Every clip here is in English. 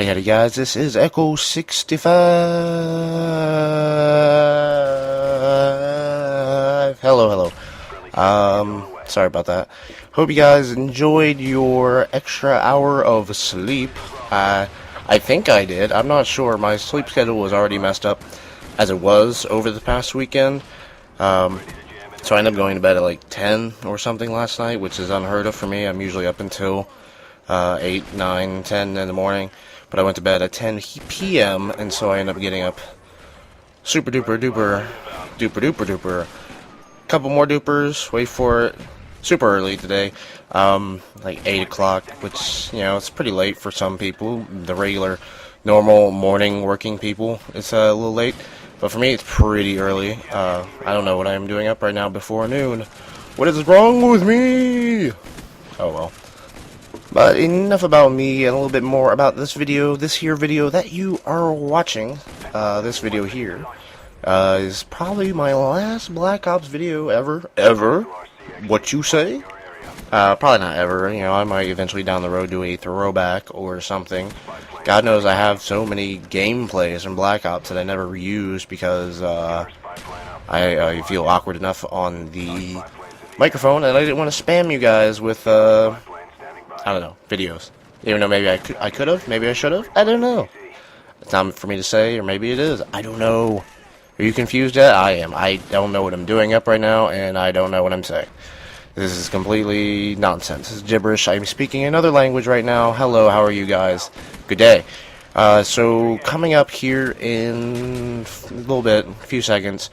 Howdy guys, this is Echo 65. Hello. Sorry about that. Hope you guys enjoyed your extra hour of sleep. I think I did. I'm not sure. My sleep schedule was already messed up as it was over the past weekend. So I ended up going to bed at like 10 or something last night, which is unheard of for me. I'm usually up until 8, 9, 10 in the morning. But I went to bed at 10 p.m. and so I ended up getting up super duper duper. Couple more dupers. Wait for it. Super early today. Like 8 o'clock, which, you know, it's pretty late for some people. The regular, normal morning working people, it's a little late. But for me, it's pretty early. I don't know what I am doing up right now before noon. What is wrong with me? Oh well. But enough about me, and a little bit more about this video. This here video that you are watching, this video here, is probably my last Black Ops video ever. What you say? Probably not ever. You know, I might eventually down the road do a throwback or something. God knows I have so many gameplays from Black Ops that I never reused because I feel awkward enough on the microphone, and I didn't want to spam you guys with I don't know, videos. Even though maybe I could have, maybe I should have. I don't know. It's not for me to say, or maybe it is. I don't know. Are you confused yet? I am. I don't know what I'm doing up right now, and I don't know what I'm saying. This is completely nonsense. This is gibberish. I'm speaking another language right now. Hello, how are you guys? Good day. So, coming up here in a little bit, a few seconds,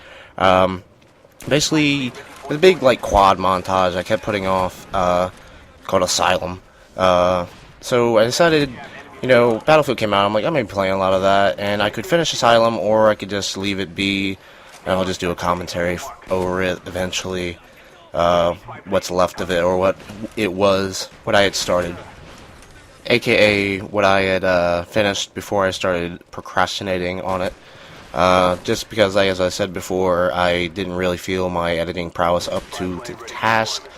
basically, the big, like, quad montage I kept putting off, called Asylum. So I decided, you know, Battlefield came out, I'm like, I'm going to be playing a lot of that, and I could finish Asylum, or I could just leave it be, and I'll just do a commentary over it eventually, what's left of it, or what it was, what I had started, aka what I had finished before I started procrastinating on it, just because, as I said before, I didn't really feel my editing prowess up to the task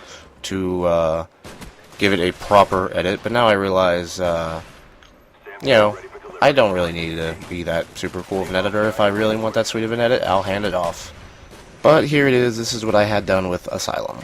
to give it a proper edit, but now I realize, you know, I don't really need to be that super cool of an editor. If I really want that sweet of an edit, I'll hand it off. But here it is. This is what I had done with Asylum.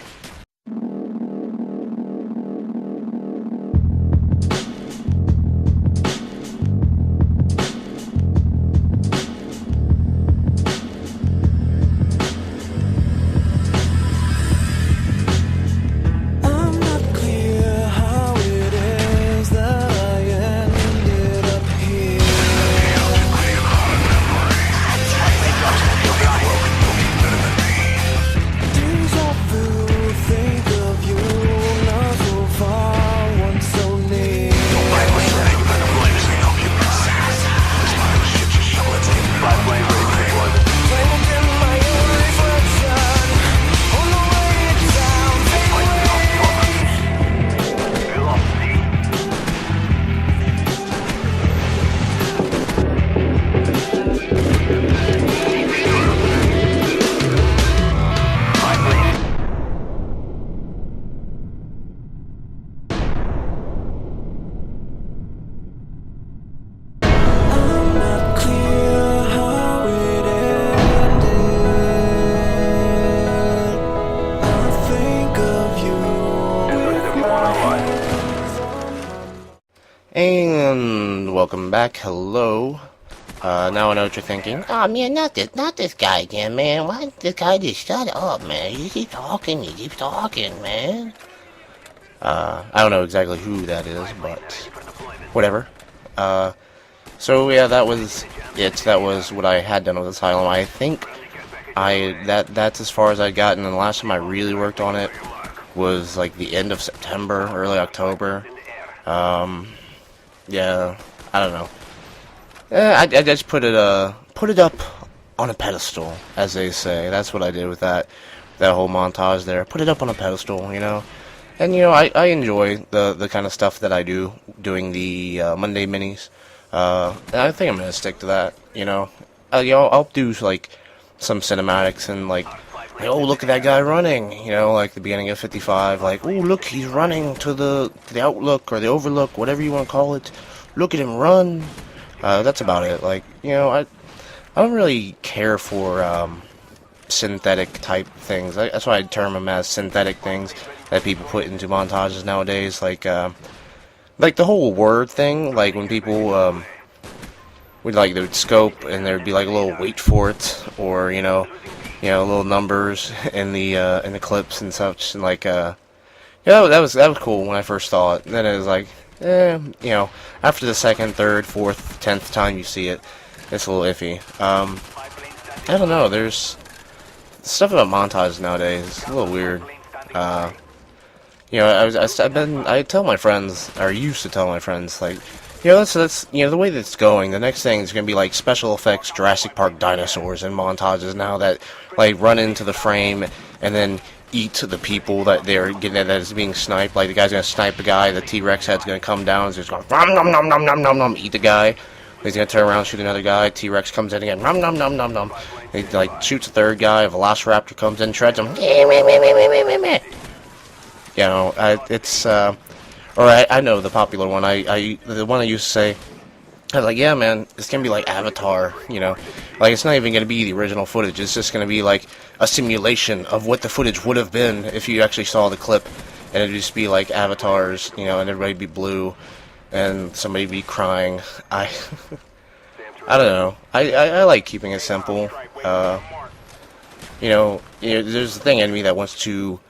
And welcome back. Hello. Now I know what you're thinking. Oh man, not this guy again, man. Why this guy just shut up, man? You keep talking, man. I don't know exactly who that is, but whatever. So yeah, that was it. That was what I had done with Asylum. I think that's as far as I'd gotten, and the last time I really worked on it was like the end of September, early October. Yeah, I don't know. I just put it up on a pedestal, as they say. That's what I did with that whole montage there. Put it up on a pedestal, you know. And you know, I enjoy the kind of stuff that I do doing the Monday minis. And I think I'm gonna stick to that. You know, I'll do like some cinematics and like, oh, look at that guy running. You know, like the beginning of 55. Like, oh, look, he's running to the outlook or the overlook, whatever you want to call it. look at him run. That's about it. Like, you know, I don't really care for synthetic type things. That's why I term them as synthetic things that people put into montages nowadays. Like the whole word thing. Like when people would like they would scope and there'd be like a little wait for it, or you know, little numbers in the clips and such, and like yeah, that was cool when I first saw it. And then it was like, you know, after the second, third, fourth, 10th time you see it, it's a little iffy. I don't know. There's stuff about montages nowadays. It's a little weird. You know, I tell my friends, or used to tell my friends, like, you know, that's you know, the way that it's going, the next thing is going to be like special effects Jurassic Park dinosaurs and montages now that like run into the frame and then eat the people that they're getting, that is being sniped. Like the guy's going to snipe a guy, the T-Rex head's going to come down, and just going nom nom nom nom nom nom nom, eat the guy. He's going to turn around, shoot another guy, T-Rex comes in again, nom nom nom nom nom. He like shoots a third guy, a Velociraptor comes in, shreds him. You know, it's or I know the popular one. The one I used to say, I was like, yeah, man, it's gonna be like Avatar. You know, like it's not even gonna be the original footage. It's just gonna be like a simulation of what the footage would have been if you actually saw the clip, and it'd just be like avatars, you know, and everybody'd be blue, and somebody'd be crying. I don't know. I like keeping it simple. You know, there's the thing in me that wants to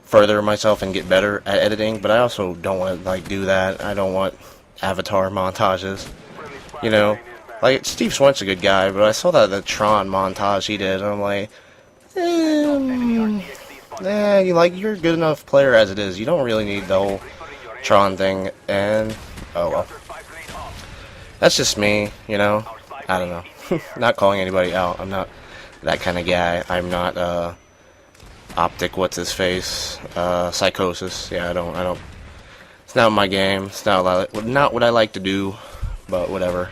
further myself and get better at editing, but I also don't want to like do that. I don't want Avatar montages, you know. Like Steve Swint's a good guy, but I saw that the Tron montage he did, and I'm like, you're a good enough player as it is. You don't really need the whole Tron thing. And oh well, that's just me, you know. I don't know. Not calling anybody out. I'm not that kind of guy. I'm not Optic, what's his face? Psychosis. Yeah, I don't. It's not my game. It's not what I like to do, but whatever.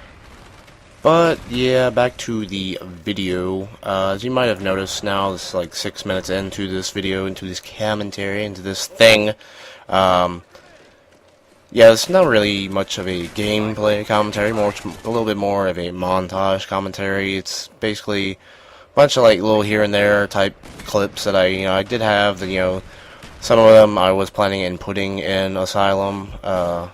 But yeah, back to the video. As you might have noticed, now it's like 6 minutes into this video, into this commentary, into this thing. Yeah, it's not really much of a gameplay commentary. A little bit more of a montage commentary. It's basically bunch of like little here and there type clips that I did have. That, you know, some of them I was planning on putting in Asylum, and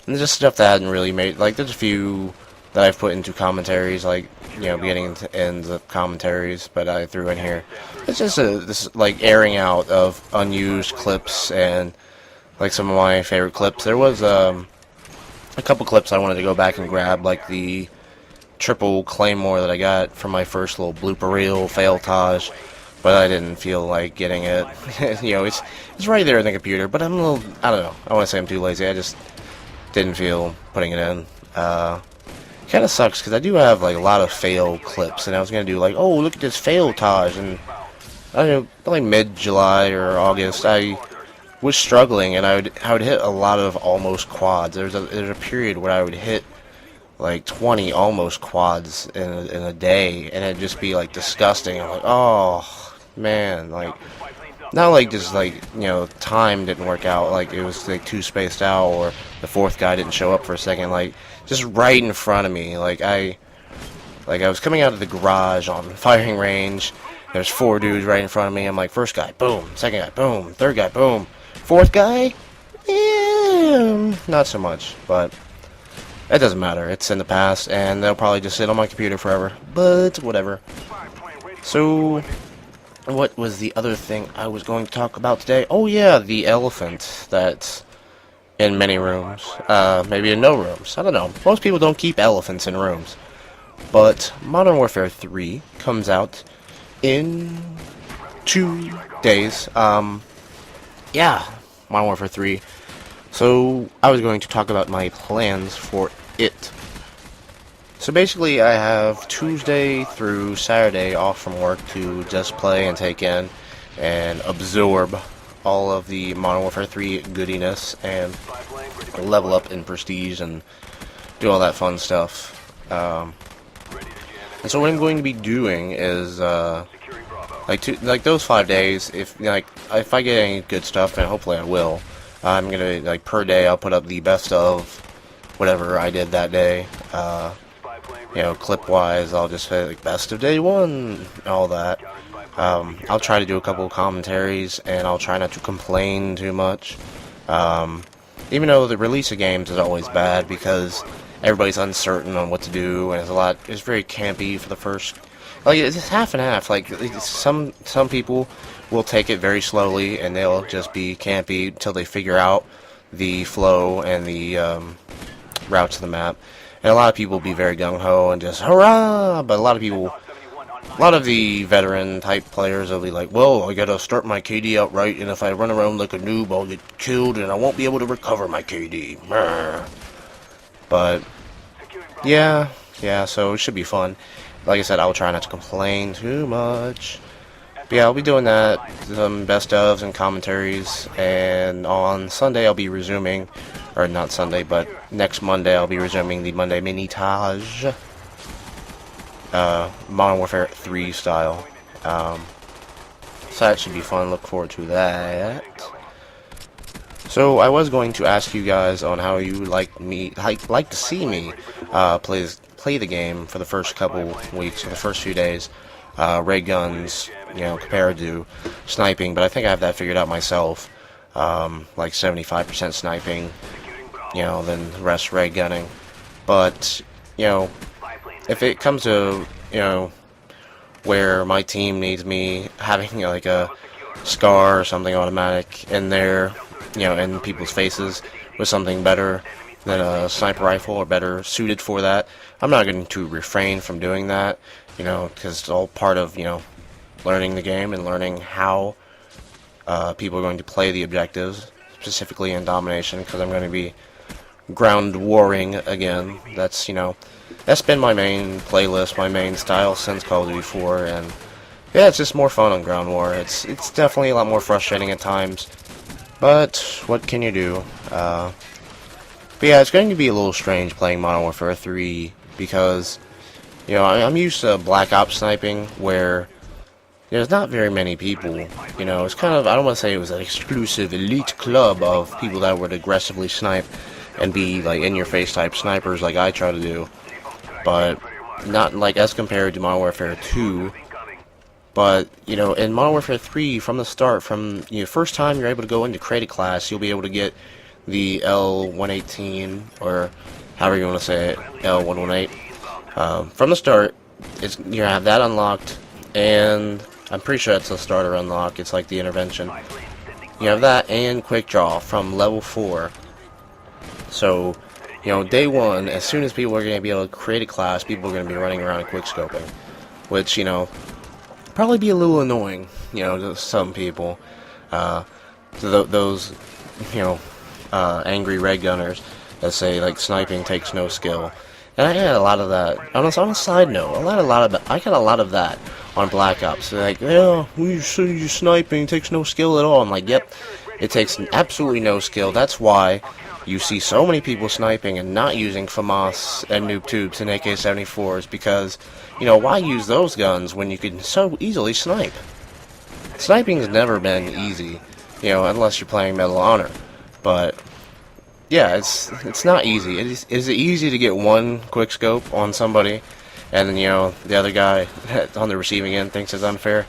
just stuff that I hadn't really made. Like there's a few that I've put into commentaries, like, you know, beginning to end the commentaries, but I threw in here. It's just this like airing out of unused clips and like some of my favorite clips. There was a couple clips I wanted to go back and grab, like the triple claymore that I got from my first little blooper reel fail-tage, but I didn't feel like getting it. You know, it's right there in the computer, but I'm a little, I don't know, I want to say I'm too lazy. I just didn't feel putting it in. Kind of sucks because I do have like a lot of fail clips, and I was gonna do like, oh, look at this fail-tage, and I don't know, like mid-July or August, I was struggling, and I would hit a lot of almost quads. There's a period where I would hit like 20 almost quads in a day, and it'd just be like disgusting. I'm like, oh man, like not like just like, you know, time didn't work out, like it was like too spaced out, or the fourth guy didn't show up for a second, like just right in front of me. Like I was coming out of the garage on firing range. There's 4 dudes right in front of me. I'm like, first guy, boom, second guy, boom, third guy, boom, fourth guy, yeah, not so much, but it doesn't matter. It's in the past, and they'll probably just sit on my computer forever. But whatever. So, what was the other thing I was going to talk about today? Oh yeah, the elephant that's in many rooms. Maybe in no rooms. I don't know. Most people don't keep elephants in rooms. But Modern Warfare 3 comes out in 2 days. Yeah, Modern Warfare 3. So, I was going to talk about my plans for it. So basically, I have Tuesday through Saturday off from work to just play and take in and absorb all of the Modern Warfare 3 goodiness and level up in prestige and do all that fun stuff. And so what I'm going to be doing is like those 5 days. If I get any good stuff, and hopefully I will, I'm gonna, like, per day I'll put up the best of whatever I did that day. You know, clip-wise, I'll just say, like, best of day one, all that. I'll try to do a couple of commentaries, and I'll try not to complain too much. Even though the release of games is always bad, because everybody's uncertain on what to do, and it's very campy for the first, like, it's half and half. Like, some people will take it very slowly, and they'll just be campy until they figure out the flow and the route to the map. And a lot of people will be very gung-ho and just hurrah, but a lot of the veteran type players will be like, well, I gotta start my KD out right, and if I run around like a noob, I'll get killed, and I won't be able to recover my KD. But yeah, so it should be fun. Like I said, I'll try not to complain too much. But yeah, I'll be doing that, some best ofs and commentaries, and on Sunday I'll be resuming, or not Sunday, but next Monday I'll be resuming the Monday Montage, Modern Warfare 3 style. So that should be fun, look forward to that. So I was going to ask you guys on how you like to see me play the game for the first couple weeks, or the first few days. Ray guns, you know, compared to sniping, but I think I have that figured out myself. Like 75% sniping, you know, then the rest ray gunning. But, you know, if it comes to, you know, where my team needs me having like a SCAR or something automatic in there, you know, in people's faces with something better than a sniper rifle or better suited for that, I'm not going to refrain from doing that, you know, because it's all part of, you know, learning the game and learning how people are going to play the objectives, specifically in domination, because I'm going to be ground warring again. That's, you know, that's been my main playlist, my main style since Call of Duty 4, and yeah, it's just more fun on ground war. It's definitely a lot more frustrating at times, but what can you do? But yeah, it's going to be a little strange playing Modern Warfare 3 because, you know, I'm used to Black Ops sniping where there's not very many people. You know, it's kind of, I don't want to say it was an exclusive elite club of people that would aggressively snipe and be like in-your-face type snipers like I try to do, but not like as compared to Modern Warfare 2. But, you know, in Modern Warfare 3, from the start, from, you know, first time you're able to go into create a class, you'll be able to get the L118, or however you want to say it, L118. From the start, you have that unlocked, and I'm pretty sure it's a starter unlock. It's like the intervention. You have that and quick draw from level 4. So, you know, day one, as soon as people are going to be able to create a class, people are going to be running around quick scoping, which, you know, probably be a little annoying, you know, to some people. To those, you know, angry red gunners that say like sniping takes no skill, and I had a lot of that. On a side note, I got a lot of that on Black Ops. They're like, yeah, you sniping takes no skill at all. I'm like, yep, it takes absolutely no skill. That's why you see so many people sniping and not using FAMAS and noob tubes and AK-74s, because, you know, why use those guns when you can so easily snipe? Sniping's never been easy, you know, unless you're playing Medal of Honor. But yeah, it's not easy. Is it easy to get one quick scope on somebody, and then, you know, the other guy on the receiving end thinks it's unfair?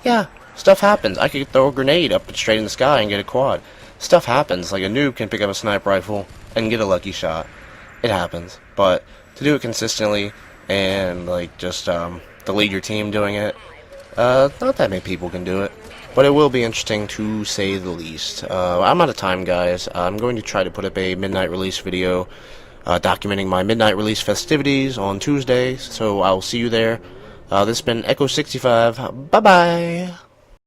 Yeah, stuff happens. I could throw a grenade up straight in the sky and get a quad. Stuff happens. Like a noob can pick up a sniper rifle and get a lucky shot. It happens. But to do it consistently and like just to lead your team doing it, not that many people can do it. But it will be interesting to say the least. I'm out of time, guys. I'm going to try to put up a midnight release video documenting my midnight release festivities on Tuesday, so I'll see you there. This has been Echo65. Bye-bye!